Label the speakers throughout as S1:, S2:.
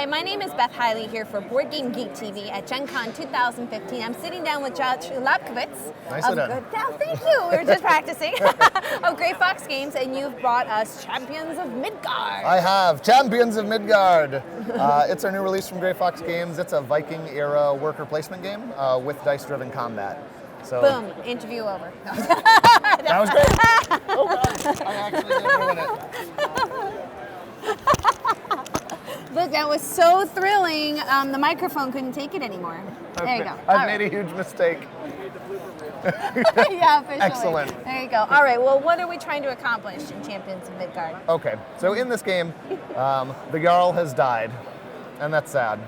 S1: Hi, my name is Beth Hiley here for Board Game Geek TV at Gen Con 2015. I'm sitting down with Josh Lapkowitz.
S2: Nicely done.
S1: Thank you. We were just practicing. Of Grey Fox Games, and you've brought us Champions of Midgard.
S2: I have Champions of Midgard. It's our new release from Grey Fox Games. It's a Viking-era worker placement game with dice-driven combat. So,
S1: boom, interview over.
S2: That was great. Oh God, I actually didn't ruin it.
S1: Look, that was so thrilling. The microphone couldn't take it anymore. There you go.
S2: I've made a huge mistake.
S1: Yeah, officially.
S2: Excellent.
S1: There you go. All right, well, what are we trying to accomplish in Champions of Midgard?
S2: Okay, so in this game, the Jarl has died, and that's sad.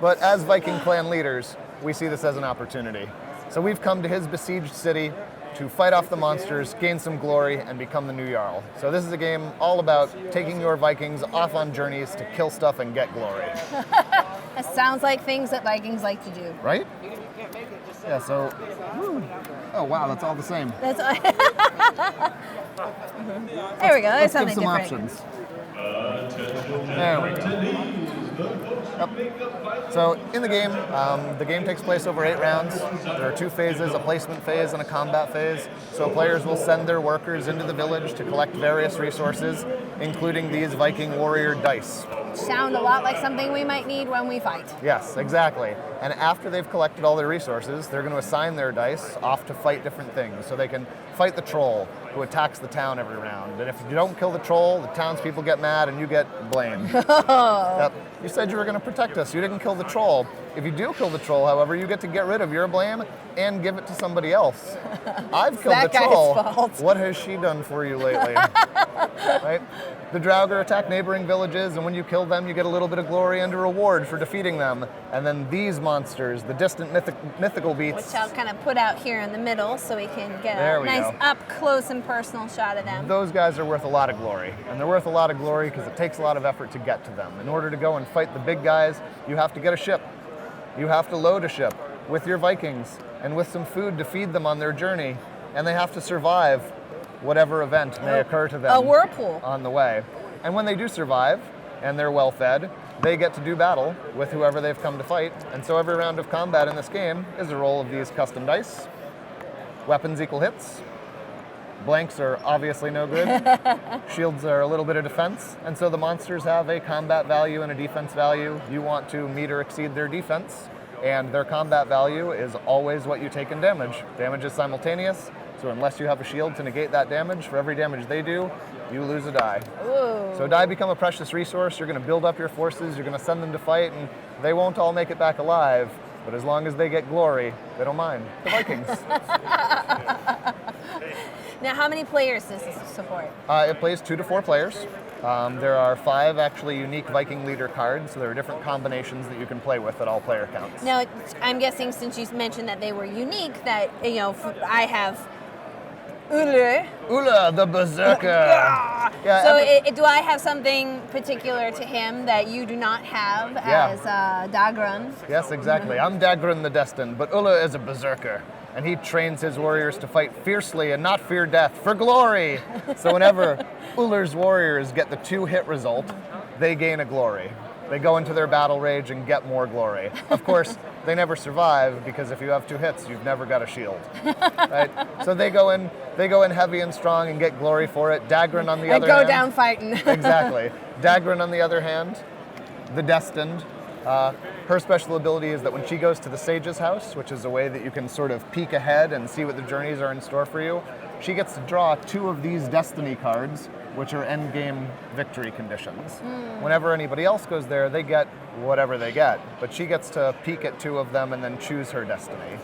S2: But as Viking clan leaders, we see this as an opportunity. So we've come to his besieged city to fight off the monsters, gain some glory, and become the new Jarl. So this is a game all about taking your Vikings off on journeys to kill stuff and get glory.
S1: It sounds like things that Vikings like to do.
S2: Right? Yeah, so... Oh, wow, that's all the same.
S1: That's all. There we go. There's
S2: Let's
S1: something
S2: give some
S1: different.
S2: options. There we go. Yep. So in the game takes place over 8 rounds. There are 2 phases, a placement phase and a combat phase. So players will send their workers into the village to collect various resources, including these Viking warrior dice.
S1: Sound a lot like something we might need when we fight.
S2: Yes, exactly. And after they've collected all their resources, they're going to assign their dice off to fight different things. So they can fight the troll who attacks the town every round. And if you don't kill the troll, the townspeople get mad and you get blamed. Yep. You said you were going to protect us. You didn't kill the troll. If you do kill the troll, however, you get to get rid of your blame and give it to somebody else. I've killed the troll.
S1: Fault.
S2: What has she done for you lately? Right? The Draugr attack neighboring villages, and when you kill them, you get a little bit of glory and a reward for defeating them. And then these monsters, the distant mythical beasts.
S1: Which I'll kind of put out here in the middle so we can get a nice up-close and personal shot of them.
S2: Those guys are worth a lot of glory. And they're worth a lot of glory because it takes a lot of effort to get to them. In order to go and fight the big guys, you have to get a ship. You have to load a ship with your Vikings and with some food to feed them on their journey. And they have to survive whatever event may occur to them.
S1: A whirlpool.
S2: On the way. And when they do survive, and they're well fed, they get to do battle with whoever they've come to fight. And so every round of combat in this game is a roll of these custom dice. Weapons equal hits. Blanks are obviously no good. Shields are a little bit of defense. And so the monsters have a combat value and a defense value. You want to meet or exceed their defense. And their combat value is always what you take in damage. Damage is simultaneous. So unless you have a shield to negate that damage, for every damage they do, you lose a die.
S1: Ooh.
S2: So die become a precious resource. You're going to build up your forces. You're going to send them to fight, and they won't all make it back alive. But as long as they get glory, they don't mind. The Vikings.
S1: Now, how many players does this support?
S2: It plays 2 to 4 players. There are 5 actually unique Viking leader cards, so there are different combinations that you can play with at all player counts.
S1: Now, I'm guessing since you mentioned that they were unique, that I have
S2: Ulla, the Berserker.
S1: Yeah, so do I have something particular to him that you do not have as Dagrun?
S2: Yes, exactly. I'm Dagrun the Destined, but Ulla is a Berserker. And he trains his warriors to fight fiercely and not fear death, for glory. So whenever Uller's warriors get the 2-hit result, they gain a glory. They go into their battle rage and get more glory. Of course, they never survive because if you have 2 hits, you've never got a shield. Right? So they go in heavy and strong and get glory for it. Dagrun on the other hand.
S1: And go down fighting.
S2: Exactly. Dagrun on the other hand, the Destined. Her special ability is that when she goes to the Sage's house, which is a way that you can sort of peek ahead and see what the journeys are in store for you, she gets to draw 2 of these Destiny cards, which are endgame victory conditions. Whenever anybody else goes there, they get whatever they get, but she gets to peek at 2 of them and then choose her destiny.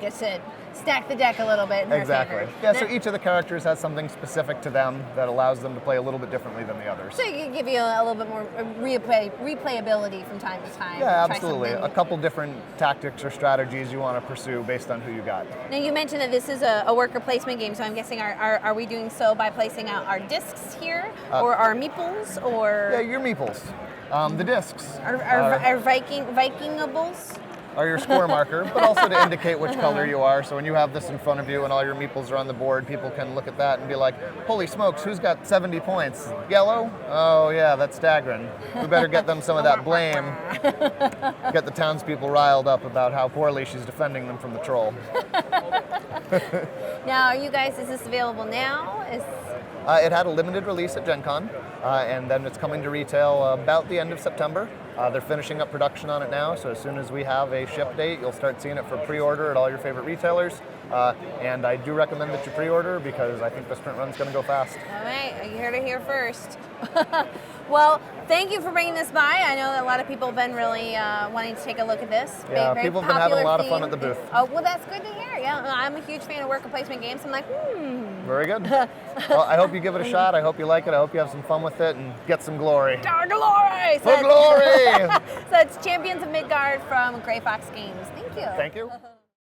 S1: Gets to stack the deck a little bit in her favor.
S2: Yeah, so each of the characters has something specific to them that allows them to play a little bit differently than the others.
S1: So it can give you a little bit more replayability from time to time.
S2: Yeah, absolutely. A couple different tactics or strategies you want to pursue based on who you got.
S1: Now you mentioned that this is a worker placement game, so I'm guessing are we doing so by placing out our discs here, or our meeples, or?
S2: Yeah, your meeples. The discs.
S1: Are Vikingables?
S2: are your score marker, but also to indicate which color you are. So when you have this in front of you and all your meeples are on the board, people can look at that and be like, holy smokes, who's got 70 points? Yellow? Oh yeah, that's staggering. We better get them some of that blame. Get the townspeople riled up about how poorly she's defending them from the troll.
S1: Now, you guys, is this available now?
S2: It had a limited release at Gen Con, and then it's coming to retail about the end of September. They're finishing up production on it now, so as soon as we have a ship date, you'll start seeing it for pre-order at all your favorite retailers. And I do recommend that you pre-order because I think the sprint run's going to go fast.
S1: All right, you heard it here first. Well, thank you for bringing this by. I know that a lot of people have been really wanting to take a look at this.
S2: Yeah, people have been having a lot of fun at the booth.
S1: Oh, well, that's good to hear. Yeah, I'm a huge fan of worker placement games. I'm like,
S2: Very good. Well, I hope you give it a shot. I hope you like it. I hope you have some fun with it and get some glory.
S1: Glory!
S2: For glory!
S1: So it's Champions of Midgard from Gray Fox Games. Thank you.
S2: Thank you.